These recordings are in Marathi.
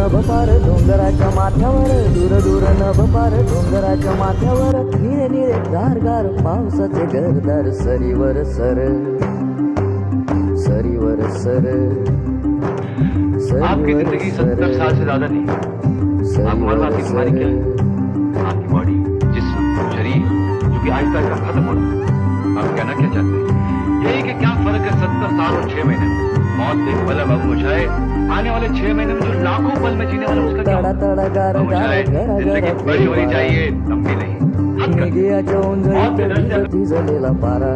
नभ पार डोंगराच्या माथ्यावर, दूर दूर नभ पार डोंगराच्या माथ्यावर, निळे निळे गार गार पावसाचे गरदार सरीवर सर, सरीवर सर, आपकी जिंदगी 70 साल से ज्यादा नहीं। आप उम्र में आपकी बीमारी क्या है? आपकी बॉडी, जिस्म, शरीर जो कि आहिस्ता आहिस्ता खत्म हो रहा है। आप कहना क्या चाहते हैं? यही कि क्या फर्क है 70 साल और 6 महीने में? मौत एक पल है बाबू मुझाए, आने वाले 6 महीने में जो लाखों पल में जीने वाला उसका क्या तड़ा तड़ा गार बाबू गार मुझाए, गार जिंदगी गार बड़ी होनी चाहिए, लंबी नहीं। हद कर। मेघियाच्या उंजळीत भिजलेला पारा,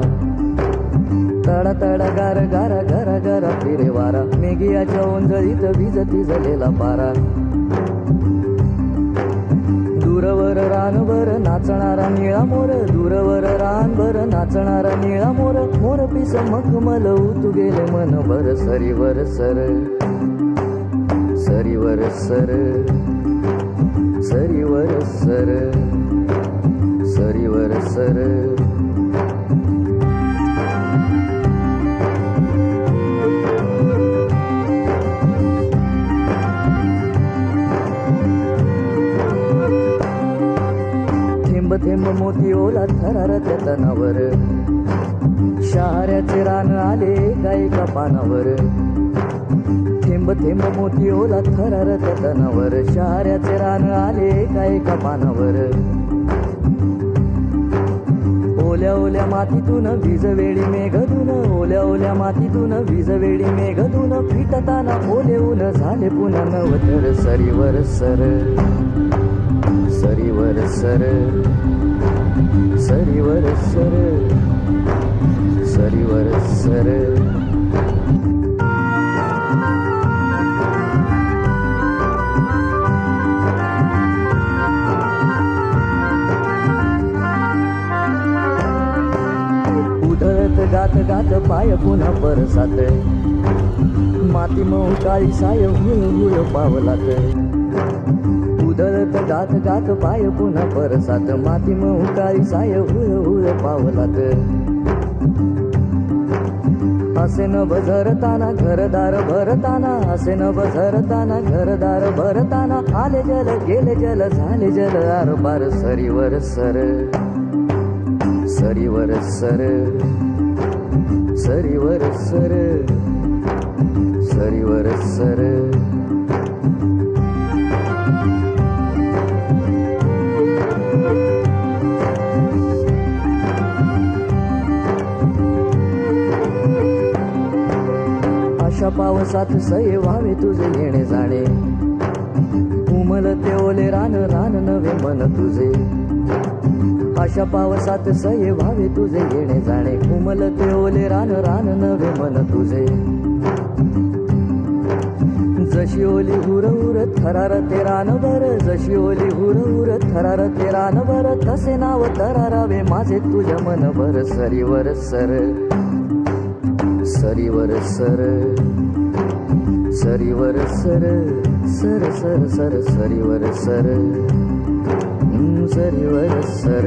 तडा तडा गार गारा गारा गारा फिरे वारा, मेघियाच्या उंजळीत भिजलेला पारा, दूरवर रानभर नाचणारा निळा मोर, दूरवर रानभर नाचणारा निळा मोर, मोर पिस मखमल उतू गेले मनभर सरीवर सर, सरीवर सर, सरीवर सर, सरीवर सर. थेंब थेंब मोती ओला थरारत्या तनावर, शहाऱ्याचे रान आले एका एका पानावर, थेंब थेंब मोती ओला थरारत्या तनावर, शहाऱ्याचे रान आले एका एका पानावर, ओल्या ओल्या मातीतून वीजवेळी मेघधून, ओल्या ओल्या मातीतून वीजवेळी मेघधून, फिटताना ओले ऊन झाले पुन्हा नवतर सरीवर सर, सरीवर सर, सरीवर सर, सरीवर सर. उधळत गात गात पाय पुन्हा परसात, माती मऊ काळी साय हुळ हुळ पावलात, उधळत गात गात पाय पुन्हा परसात, माती मऊ काळी साय हुळ हुळ पावलात, असे न बझरताना घरदार भरताना, असे न बझरताना घरदार भरताना, आले जल गेले जल झाले जल आरपार सरीवर सर, सरीवर सर, सरीवर सर, सरीवर सर. अशा पावसात सये व्हावे तुझे येणे जाणे, उमलते ओले रान रान नवे मन तुझे, अशा पावसात सये व्हावे तुझे येणे जाणे, उमलते ओले रान रान नवे मन तुझे, जशी ओली हुर हुर थरारते रानभर, जशी ओली हुर हुर थरारते रानभर, तसे नाव तरारावे माझे तुझ्या मनभर सरीवर सर, सरीवर सर, सरीवर सर, सर सर सर सरीवर सर, सरीवर सर.